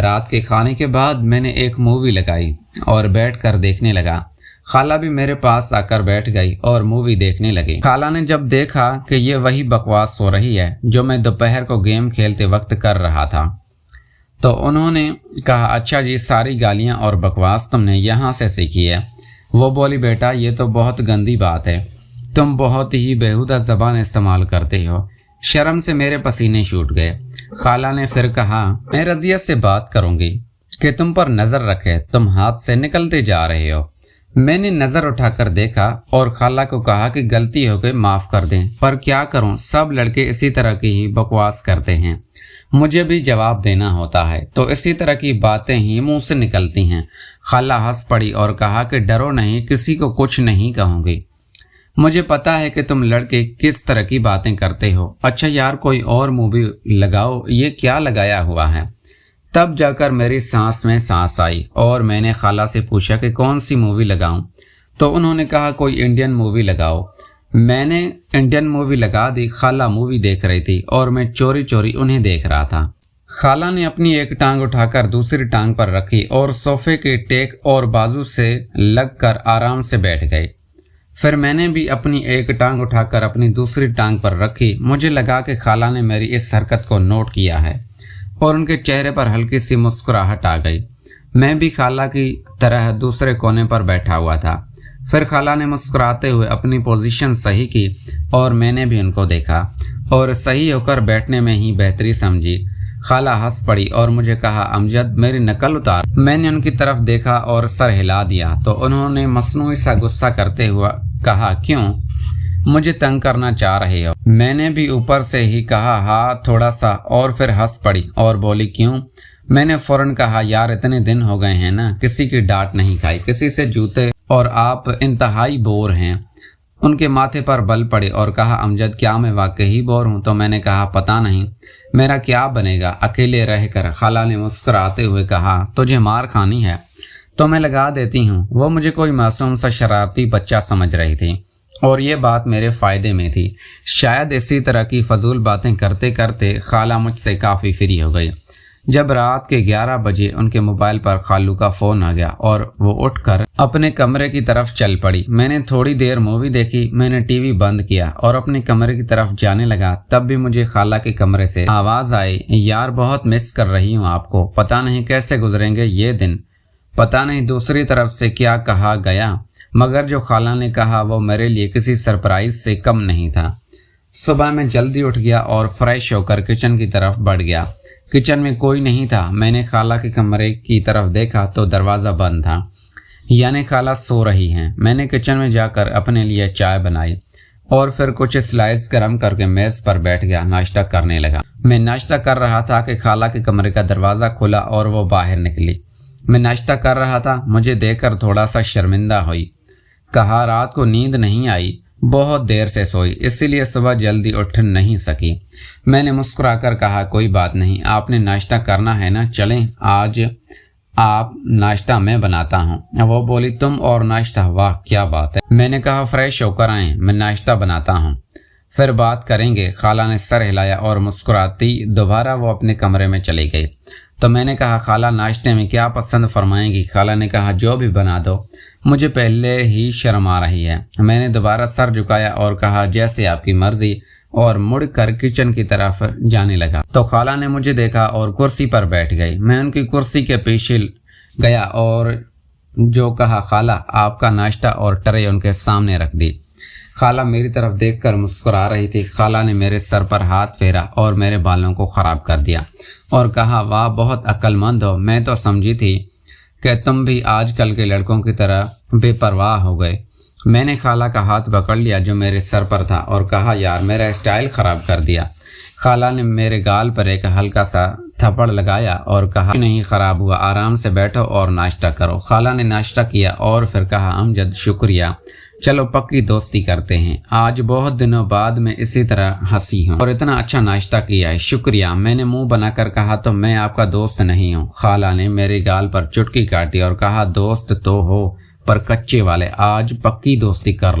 رات کے کھانے کے بعد میں نے ایک مووی لگائی اور بیٹھ کر دیکھنے لگا۔ خالہ بھی میرے پاس آ کر بیٹھ گئی اور مووی دیکھنے لگی۔ خالہ نے جب دیکھا کہ یہ وہی بکواس ہو رہی ہے جو میں دوپہر کو گیم کھیلتے وقت کر رہا تھا، تو انہوں نے کہا اچھا جی، ساری گالیاں اور بکواس تم نے یہاں سے سیکھی ہے۔ وہ بولی بیٹا یہ تو بہت گندی بات ہے، تم بہت ہی بیہودہ زبان استعمال کرتے ہو۔ شرم سے میرے پسینے چھوٹ گئے۔ خالہ نے پھر کہا میں رضیہ سے بات کروں گی کہ تم پر نظر رکھے، تم ہاتھ سے نکلتے جا رہے ہو۔ میں نے نظر اٹھا کر دیکھا اور خالہ کو کہا کہ غلطی ہو گئی، معاف کر دیں، پر کیا کروں، سب لڑکے اسی طرح کی ہی بکواس کرتے ہیں، مجھے بھی جواب دینا ہوتا ہے تو اسی طرح کی باتیں ہی منہ سے نکلتی ہیں۔ خالہ ہنس پڑی اور کہا کہ ڈرو نہیں، کسی کو کچھ نہیں کہوں گی، مجھے پتا ہے کہ تم لڑکے کس طرح کی باتیں کرتے ہو۔ اچھا یار کوئی اور مووی لگاؤ، یہ کیا لگایا ہوا ہے؟ تب جا کر میری سانس میں سانس آئی اور میں نے خالہ سے پوچھا کہ کون سی مووی لگاؤں، تو انہوں نے کہا کوئی انڈین مووی لگاؤ۔ میں نے انڈین مووی لگا دی۔ خالہ مووی دیکھ رہی تھی اور میں چوری چوری انہیں دیکھ رہا تھا۔ خالہ نے اپنی ایک ٹانگ اٹھا کر دوسری ٹانگ پر رکھی اور صوفے کے ٹیک اور بازو سے لگ کر آرام سے بیٹھ گئے۔ پھر میں نے بھی اپنی ایک ٹانگ اٹھا کر اپنی دوسری ٹانگ پر رکھی۔ مجھے لگا کہ خالہ نے میری اس حرکت کو نوٹ کیا ہے اور ان کے چہرے پر ہلکی سی مسکراہٹ آ گئی۔ میں بھی خالہ کی طرح دوسرے کونے پر بیٹھا ہوا تھا۔ پھر خالہ نے مسکراتے ہوئے اپنی پوزیشن صحیح کی اور میں نے بھی ان کو دیکھا اور صحیح ہو کر بیٹھنے میں ہی بہتری سمجھی۔ خالہ ہنس پڑی اور مجھے کہا امجد میری نقل اتار۔ میں نے ان کی طرف دیکھا اور سر ہلا دیا تو انہوں نے مصنوعی سا غصہ کرتے ہوا کہا کیوں، مجھے تنگ کرنا چاہ رہے ہو؟ میں نے بھی اوپر سے ہی کہا ہاں تھوڑا سا، اور پھر ہنس پڑی اور بولی کیوں؟ میں نے فوراً کہا یار اتنے دن ہو گئے ہیں نا، کسی کی ڈانٹ نہیں کھائی، کسی سے جوتے، اور آپ انتہائی بور ہیں۔ ان کے ماتھے پر بل پڑے اور کہا امجد کیا میں واقعی بور ہوں؟ تو میں نے کہا پتہ نہیں میرا کیا بنے گا اکیلے رہ کر۔ خالہ نے مسکراتے ہوئے کہا تجھے مار کھانی ہے تو میں لگا دیتی ہوں۔ وہ مجھے کوئی معصوم سا شرارتی بچہ سمجھ رہی تھی اور یہ بات میرے فائدے میں تھی۔ شاید اسی طرح کی فضول باتیں کرتے کرتے خالہ مجھ سے کافی فری ہو گئی۔ جب رات کے 11 بجے ان کے موبائل پر خالو کا فون آ گیا اور وہ اٹھ کر اپنے کمرے کی طرف چل پڑی۔ میں نے تھوڑی دیر مووی دیکھی، میں نے ٹی وی بند کیا اور اپنے کمرے کی طرف جانے لگا۔ تب بھی مجھے خالہ کے کمرے سے آواز آئی یار بہت مس کر رہی ہوں آپ کو، پتہ نہیں کیسے گزریں گے یہ دن، پتہ نہیں دوسری طرف سے کیا کہا گیا، مگر جو خالہ نے کہا وہ میرے لیے کسی سرپرائز سے کم نہیں تھا۔ صبح میں جلدی اٹھ گیا اور فریش ہو کر کچن کی طرف بڑھ گیا۔ کچن میں کوئی نہیں تھا۔ میں نے خالہ کے کمرے کی طرف دیکھا تو دروازہ بند تھا، یعنی خالہ سو رہی ہیں۔ میں نے کچن میں جا کر اپنے لیے چائے بنائی اور پھر کچھ سلائس گرم کر کے میز پر بیٹھ گیا، ناشتہ کرنے لگا۔ میں ناشتہ کر رہا تھا کہ خالہ کے کمرے کا دروازہ کھلا اور وہ باہر نکلی۔ میں ناشتہ کر رہا تھا، مجھے دیکھ کر تھوڑا سا شرمندہ ہوئی، کہا رات کو نیند نہیں آئی، بہت دیر سے سوئی، اسی لیے صبح جلدی اٹھ نہیں سکی۔ میں نے مسکرا کر کہا کوئی بات نہیں، آپ نے ناشتہ کرنا ہے نا، چلیں آج آپ ناشتہ میں بناتا ہوں۔ وہ بولی تم اور ناشتہ، واہ کیا بات ہے۔ میں نے کہا فریش ہو کر آئیں، میں ناشتہ بناتا ہوں پھر بات کریں گے۔ خالہ نے سر ہلایا اور مسکراتی دوبارہ وہ اپنے کمرے میں چلی گئی۔ تو میں نے کہا خالہ ناشتے میں کیا پسند فرمائیں گی؟ خالہ نے کہا جو بھی بنا دو، مجھے پہلے ہی شرم آ رہی ہے۔ میں نے دوبارہ سر جھکایا اور کہا جیسے آپ کی مرضی، اور مڑ کر کچن کی طرف جانے لگا تو خالہ نے مجھے دیکھا اور کرسی پر بیٹھ گئی۔ میں ان کی کرسی کے پیچھے گیا اور جو کہا خالہ آپ کا ناشتہ اور ٹرے ان کے سامنے رکھ دی۔ خالہ میری طرف دیکھ کر مسکرا رہی تھی۔ خالہ نے میرے سر پر ہاتھ پھیرا اور میرے بالوں کو خراب کر دیا اور کہا واہ بہت عقل مند ہو، میں تو سمجھی تھی کہ تم بھی آج کل کے لڑکوں کی طرح بے پرواہ ہو گئے۔ میں نے خالہ کا ہاتھ پکڑ لیا جو میرے سر پر تھا اور کہا یار میرا اسٹائل خراب کر دیا۔ خالہ نے میرے گال پر ایک ہلکا سا تھپڑ لگایا اور کہا نہیں خراب ہوا، آرام سے بیٹھو اور ناشتہ کرو۔ خالہ نے ناشتہ کیا اور پھر کہا امجد شکریہ، چلو پکی دوستی کرتے ہیں، آج بہت دنوں بعد میں اسی طرح ہنسی ہوں اور اتنا اچھا ناشتہ کیا ہے، شکریہ۔ میں نے منہ بنا کر کہا تو میں آپ کا دوست نہیں ہوں۔ خالہ نے میرے گال پر چٹکی کاٹی اور کہا دوست تو ہو پر کچے والے، آج پکی دوستی کر لو۔